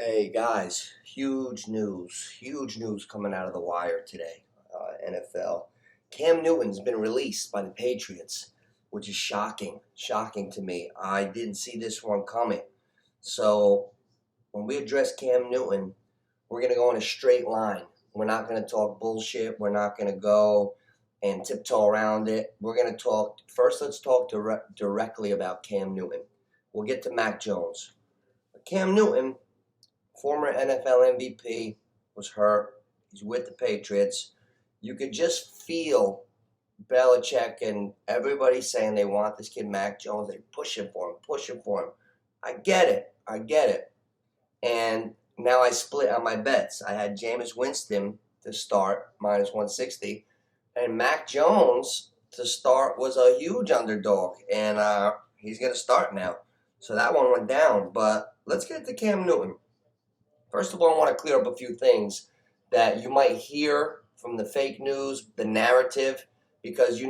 Hey guys, huge news coming out of the wire today. NFL. Cam Newton's been released by the Patriots, which is shocking to me. I didn't see this one coming. So when we address Cam Newton, we're going to go in a straight line. We're not going to talk bullshit. We're not going to go and tiptoe around it. We're going to talk, first let's talk directly about Cam Newton. We'll get to Mac Jones. Cam Newton, former NFL MVP, was hurt. He's with the Patriots. You could just feel Belichick and everybody saying they want this kid Mac Jones. They're pushing for him. I get it. And now I split on my bets. I had Jameis Winston to start, minus 160, and Mac Jones to start was a huge underdog, and he's going to start now. So that one went down. But let's get to Cam Newton. First of all, I want to clear up a few things that you might hear from the fake news, the narrative, because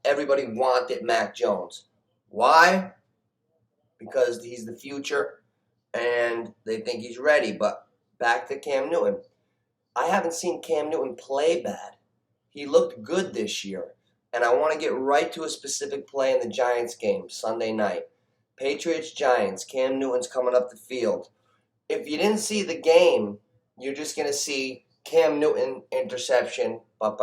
everybody wanted Mac Jones. Why? Because he's the future and they think he's ready. But back to Cam Newton. I haven't seen Cam Newton play bad. He looked good this year. And I want to get right to a specific play in the Giants game Sunday night. Patriots-Giants. Cam Newton's coming up the field. If you didn't see the game, you're just going to see Cam Newton interception, But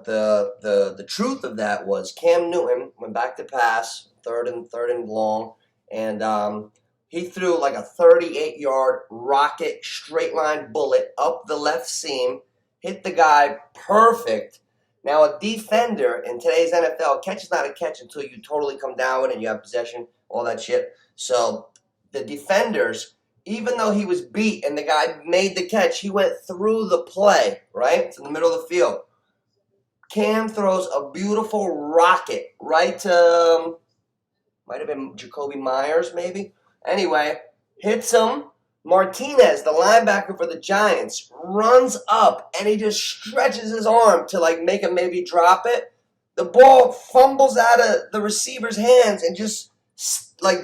the truth of that was Cam Newton went back to pass, third and long, and he threw like a 38-yard rocket straight line bullet up the left seam, hit the guy perfect. Now a defender in today's NFL, catch is not a catch until you totally come down with it and you have possession, all that shit. So the defenders, even though he was beat and the guy made the catch, he went through the play, right? It's in the middle of the field. Cam throws a beautiful rocket right to, might have been Jacoby Myers maybe. Anyway, hits him. Martinez, the linebacker for the Giants, runs up and he just stretches his arm to make him maybe drop it. The ball fumbles out of the receiver's hands and just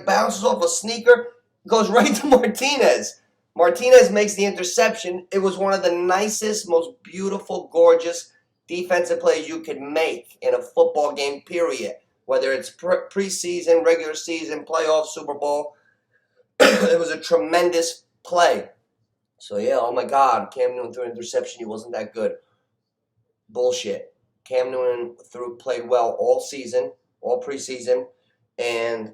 bounces off a sneaker. Goes right to Martinez. Martinez makes the interception. It was one of the nicest, most beautiful, gorgeous defensive plays you could make in a football game, period. Whether it's preseason, regular season, playoff, Super Bowl. It was a tremendous play. So, yeah, oh my God, Cam Newton threw an interception. He wasn't that good. Bullshit. Cam Newton played well all season, all preseason, and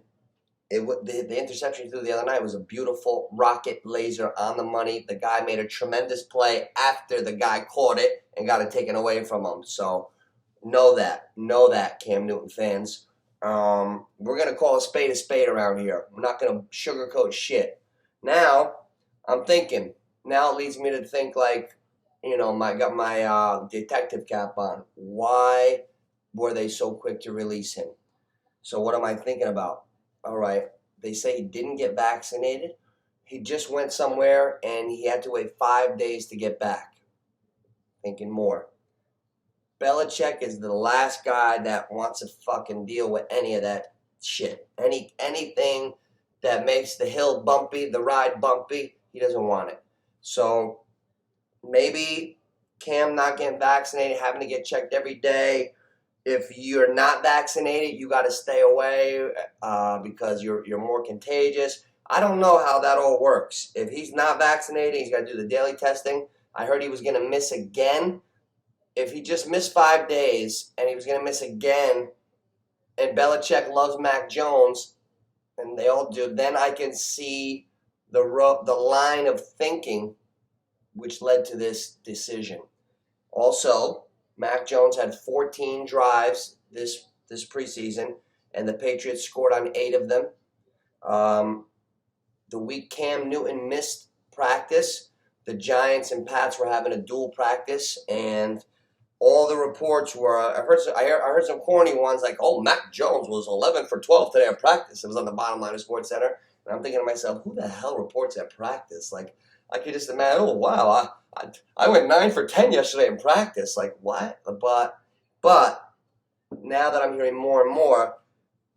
the interception he threw the other night was a beautiful rocket laser on the money. The guy made a tremendous play after the guy caught it and got it taken away from him. So know that, Cam Newton fans. We're going to call a spade around here. We're not going to sugarcoat shit. Now, I'm thinking, now it leads me to think I got my detective cap on. Why were they so quick to release him? So what am I thinking about? All right, they say he didn't get vaccinated. He just went somewhere and he had to wait 5 days to get back. Thinking more. Belichick is the last guy that wants to fucking deal with any of that shit. Anything that makes the hill bumpy, the ride bumpy, he doesn't want it. So maybe Cam not getting vaccinated, having to get checked every day. If you're not vaccinated, you got to stay away because you're more contagious. I don't know how that all works. If he's not vaccinated, he's got to do the daily testing. I heard he was going to miss again. If he just missed 5 days and he was going to miss again, and Belichick loves Mac Jones, and they all do, then I can see the line of thinking which led to this decision. Also, Mac Jones had 14 drives this preseason, and the Patriots scored on 8 of them. The week Cam Newton missed practice, the Giants and Pats were having a dual practice, and all the reports were, I heard some corny ones like, oh, Mac Jones was 11 for 12 today at practice. It was on the bottom line of SportsCenter. And I'm thinking to myself, who the hell reports at practice? I could just imagine, oh, wow, I went 9 for 10 yesterday in practice. What? But now that I'm hearing more and more,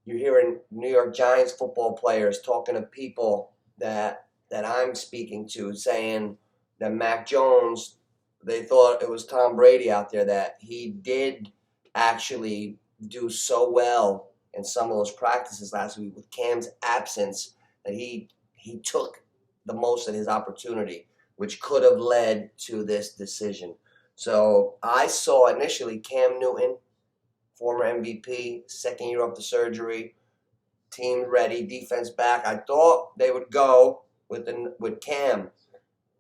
you're hearing New York Giants football players talking to people that that I'm speaking to saying that Mac Jones, they thought it was Tom Brady out there, that he did actually do so well in some of those practices last week with Cam's absence that he took the most of his opportunity, which could have led to this decision. So I saw initially Cam Newton, former MVP, second year after surgery, team ready, defense back. I thought they would go with Cam.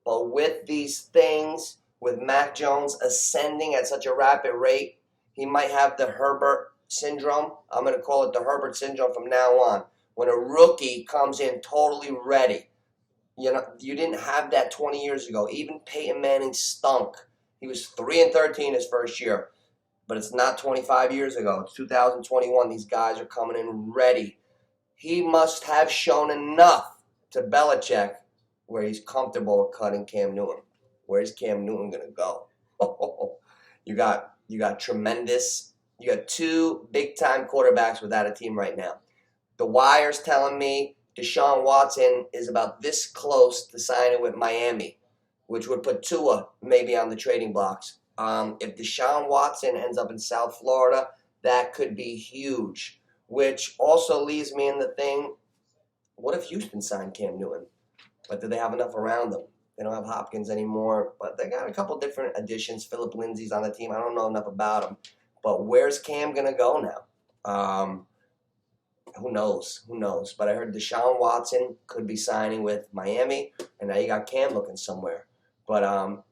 But with these things, with Mac Jones ascending at such a rapid rate, he might have the Herbert syndrome. I'm going to call it the Herbert syndrome from now on. When a rookie comes in totally ready. You know, you didn't have that 20 years ago. Even Peyton Manning stunk. He was 3-13 his first year. But it's not 25 years ago. It's 2021. These guys are coming in ready. He must have shown enough to Belichick where he's comfortable with cutting Cam Newton. Where's Cam Newton going to go? You got tremendous. You got two big-time quarterbacks without a team right now. The Wire's telling me Deshaun Watson is about this close to signing with Miami, which would put Tua maybe on the trading blocks. If Deshaun Watson ends up in South Florida, that could be huge, which also leaves me in the thing, what if Houston signed Cam Newton? But do they have enough around them? They don't have Hopkins anymore, but they got a couple different additions. Philip Lindsay's on the team. I don't know enough about him. But where's Cam going to go now? Who knows? Who knows? But I heard Deshaun Watson could be signing with Miami, and now you got Cam looking somewhere. But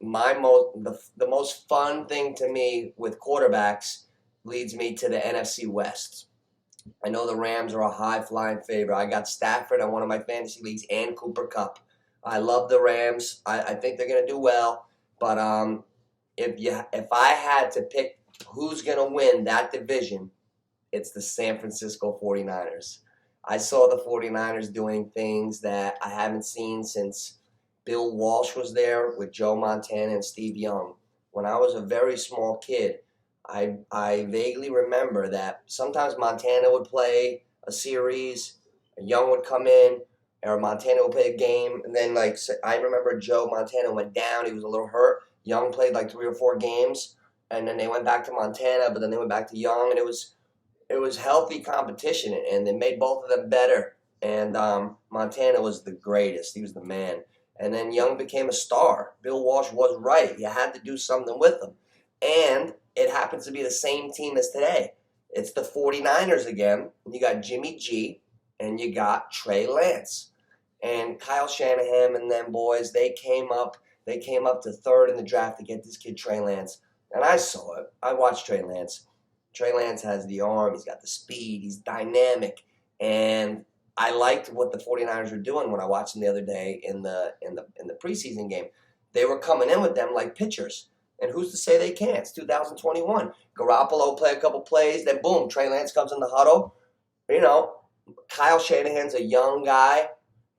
the most fun thing to me with quarterbacks leads me to the NFC West. I know the Rams are a high-flying favorite. I got Stafford on one of my fantasy leagues and Cooper Kupp. I love the Rams. I think they're going to do well. But if I had to pick who's going to win that division, it's the San Francisco 49ers. I saw the 49ers doing things that I haven't seen since Bill Walsh was there with Joe Montana and Steve Young. When I was a very small kid, I vaguely remember that sometimes Montana would play a series, Young would come in, or Montana would play a game, and then I remember Joe Montana went down, he was a little hurt. Young played like 3 or 4 games, and then they went back to Montana, but then they went back to Young, and it was healthy competition, and it made both of them better. And Montana was the greatest. He was the man. And then Young became a star. Bill Walsh was right. You had to do something with him. And it happens to be the same team as today. It's the 49ers again. You got Jimmy G, and you got Trey Lance. And Kyle Shanahan and them boys, they came up to 3rd in the draft to get this kid Trey Lance. And I saw it. I watched Trey Lance. Trey Lance has the arm, he's got the speed, he's dynamic, and I liked what the 49ers were doing when I watched them the other day in the preseason game. They were coming in with them like pitchers, and who's to say they can't? It's 2021. Garoppolo play a couple plays, then boom, Trey Lance comes in the huddle. You know, Kyle Shanahan's a young guy.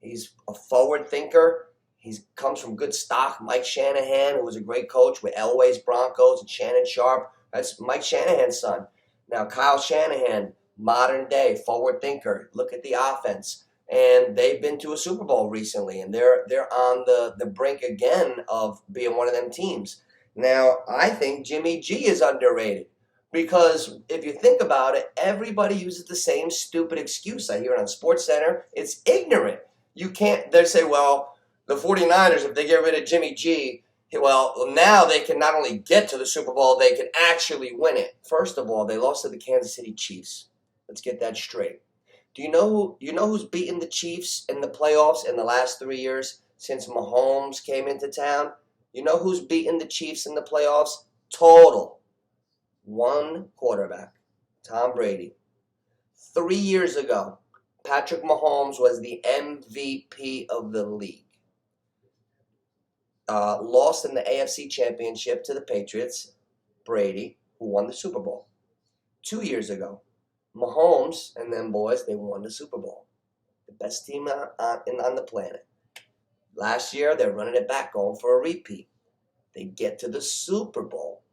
He's a forward thinker. He comes from good stock. Mike Shanahan, who was a great coach with Elway's Broncos and Shannon Sharp. That's Mike Shanahan's son. Now, Kyle Shanahan, modern day, forward thinker. Look at the offense. And they've been to a Super Bowl recently, and they're on the brink again of being one of them teams. Now, I think Jimmy G is underrated because if you think about it, everybody uses the same stupid excuse. I hear it on SportsCenter. It's ignorant. You can't, they say, well, the 49ers, if they get rid of Jimmy G, well, now they can not only get to the Super Bowl, they can actually win it. First of all, they lost to the Kansas City Chiefs. Let's get that straight. Do you know who's beaten the Chiefs in the playoffs in the last 3 years since Mahomes came into town? You know who's beaten the Chiefs in the playoffs? Total. One quarterback, Tom Brady. 3 years ago, Patrick Mahomes was the MVP of the league. Lost in the AFC Championship to the Patriots, Brady, who won the Super Bowl. 2 years ago, Mahomes and them boys, they won the Super Bowl. The best team on the planet. Last year, they're running it back, going for a repeat. They get to the Super Bowl.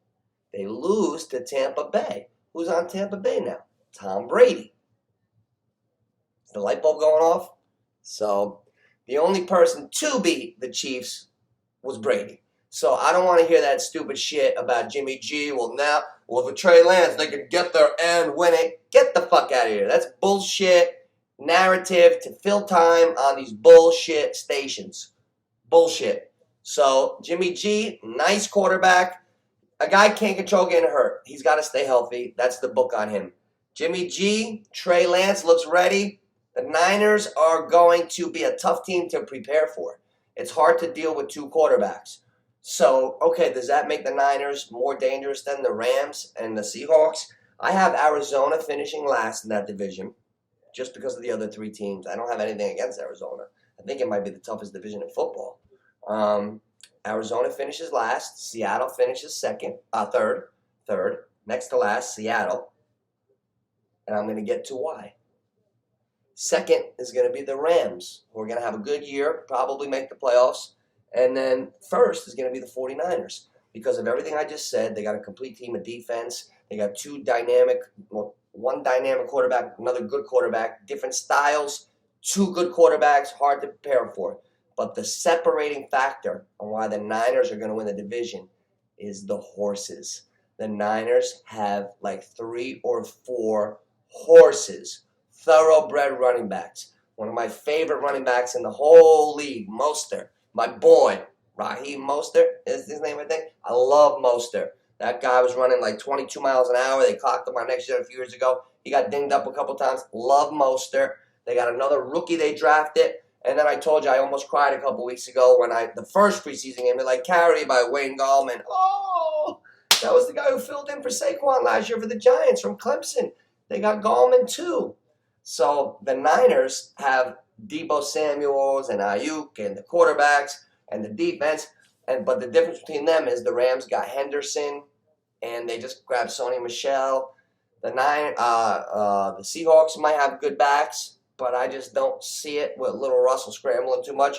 They lose to Tampa Bay. Who's on Tampa Bay now? Tom Brady. Is the light bulb going off? So The only person to beat the Chiefs was Brady. So I don't want to hear that stupid shit about Jimmy G. Well, for Trey Lance, they could get there and win it. Get the fuck out of here. That's bullshit narrative to fill time on these bullshit stations. Bullshit. So Jimmy G, nice quarterback. A guy can't control getting hurt. He's got to stay healthy. That's the book on him. Jimmy G, Trey Lance looks ready. The Niners are going to be a tough team to prepare for. It's hard to deal with two quarterbacks. So, okay, does that make the Niners more dangerous than the Rams and the Seahawks? I have Arizona finishing last in that division just because of the other three teams. I don't have anything against Arizona. I think it might be the toughest division in football. Arizona finishes last. Seattle finishes third. Next to last, Seattle. And I'm going to get to why. Second is going to be the Rams, who are going to have a good year, probably make the playoffs. And then first is going to be the 49ers. Because of everything I just said, they got a complete team of defense. They got one dynamic quarterback, another good quarterback, different styles, two good quarterbacks, hard to prepare for. But the separating factor on why the Niners are going to win the division is the horses. The Niners have like 3 or 4 horses, thoroughbred running backs. One of my favorite running backs in the whole league, Mostert. My boy, Raheem Mostert is his name, I think. I love Mostert. That guy was running like 22 miles an hour. They clocked him on next year a few years ago. He got dinged up a couple times. Love Mostert. They got another rookie they drafted. And then I told you I almost cried a couple weeks ago when the first preseason game, they're like carried by Wayne Gallman. Oh, that was the guy who filled in for Saquon last year for the Giants from Clemson. They got Gallman too. So the Niners have Deebo Samuels and Ayuk and the quarterbacks and the defense. But the difference between them is the Rams got Henderson and they just grabbed Sony Michel. The Seahawks might have good backs, but I just don't see it with little Russell scrambling too much.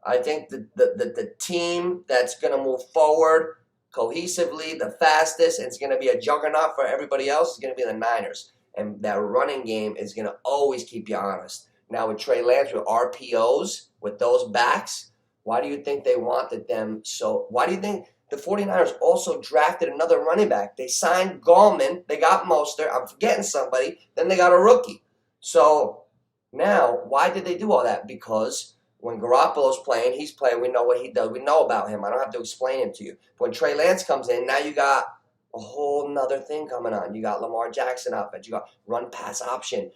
I think the team that's going to move forward cohesively, the fastest, and it's going to be a juggernaut for everybody else is going to be the Niners. And that running game is going to always keep you honest. Now with Trey Lance, with RPOs, with those backs, why do you think they wanted them so? Why do you think the 49ers also drafted another running back? They signed Gallman. They got Mostert. I'm forgetting somebody. Then they got a rookie. So now, why did they do all that? Because when Garoppolo's playing, he's playing. We know what he does. We know about him. I don't have to explain him to you. But when Trey Lance comes in, now you got a whole nother thing coming on. You got Lamar Jackson offense. You got run pass option.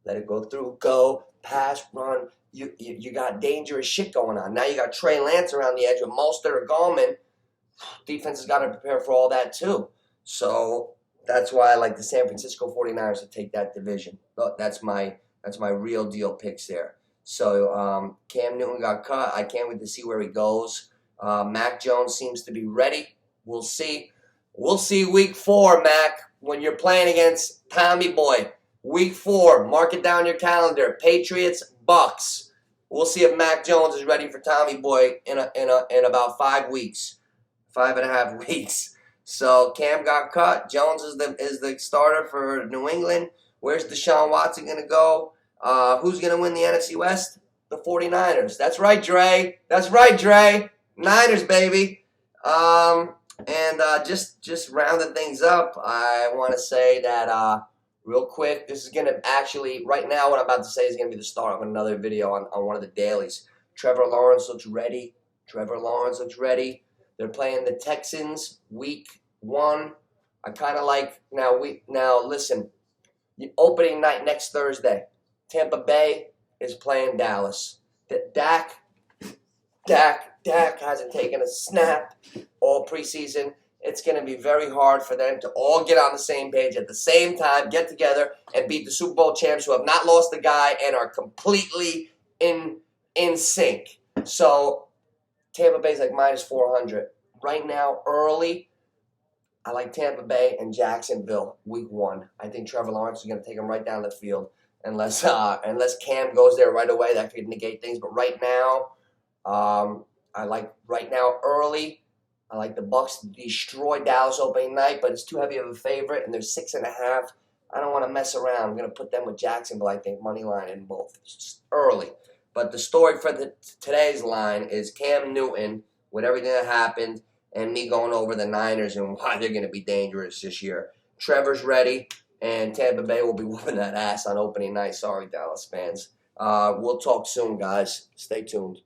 Let it go through. Go pass run. You got dangerous shit going on. Now you got Trey Lance around the edge with Mostert or Gallman. Defense has got to prepare for all that too. So that's why I like the San Francisco 49ers to take that division. But that's my real deal picks there. So Cam Newton got cut. I can't wait to see where he goes. Mac Jones seems to be ready. We'll see. We'll see week 4, Mac, when you're playing against Tommy Boy. Week 4, mark it down your calendar. Patriots, Bucks. We'll see if Mac Jones is ready for Tommy Boy in about 5 weeks, 5.5 weeks. So Cam got cut. Jones is the starter for New England. Where's Deshaun Watson going to go? Who's going to win the NFC West? The 49ers. That's right, Dre. That's right, Dre. Niners, baby. And just rounding things up, I want to say that real quick, this is going to actually, right now what I'm about to say is going to be the start of another video on one of the dailies. Trevor Lawrence looks ready. They're playing the Texans week 1. I kind of like, now listen, the opening night next Thursday, Tampa Bay is playing Dallas. Dak hasn't taken a snap all preseason. It's going to be very hard for them to all get on the same page at the same time, get together, and beat the Super Bowl champs who have not lost a guy and are completely in sync. So Tampa Bay's like minus 400. Right now, early, I like Tampa Bay and Jacksonville week 1. I think Trevor Lawrence is going to take them right down the field. Unless Cam goes there right away, that could negate things. But right now, I like early. I like the Bucks to destroy Dallas opening night, but it's too heavy of a favorite, and they're 6.5. I don't want to mess around. I'm going to put them with Jacksonville, I think, money line in both. It's just early. But the story for today's line is Cam Newton with everything that happened and me going over the Niners and why they're going to be dangerous this year. Trevor's ready, and Tampa Bay will be whooping that ass on opening night. Sorry, Dallas fans. We'll talk soon, guys. Stay tuned.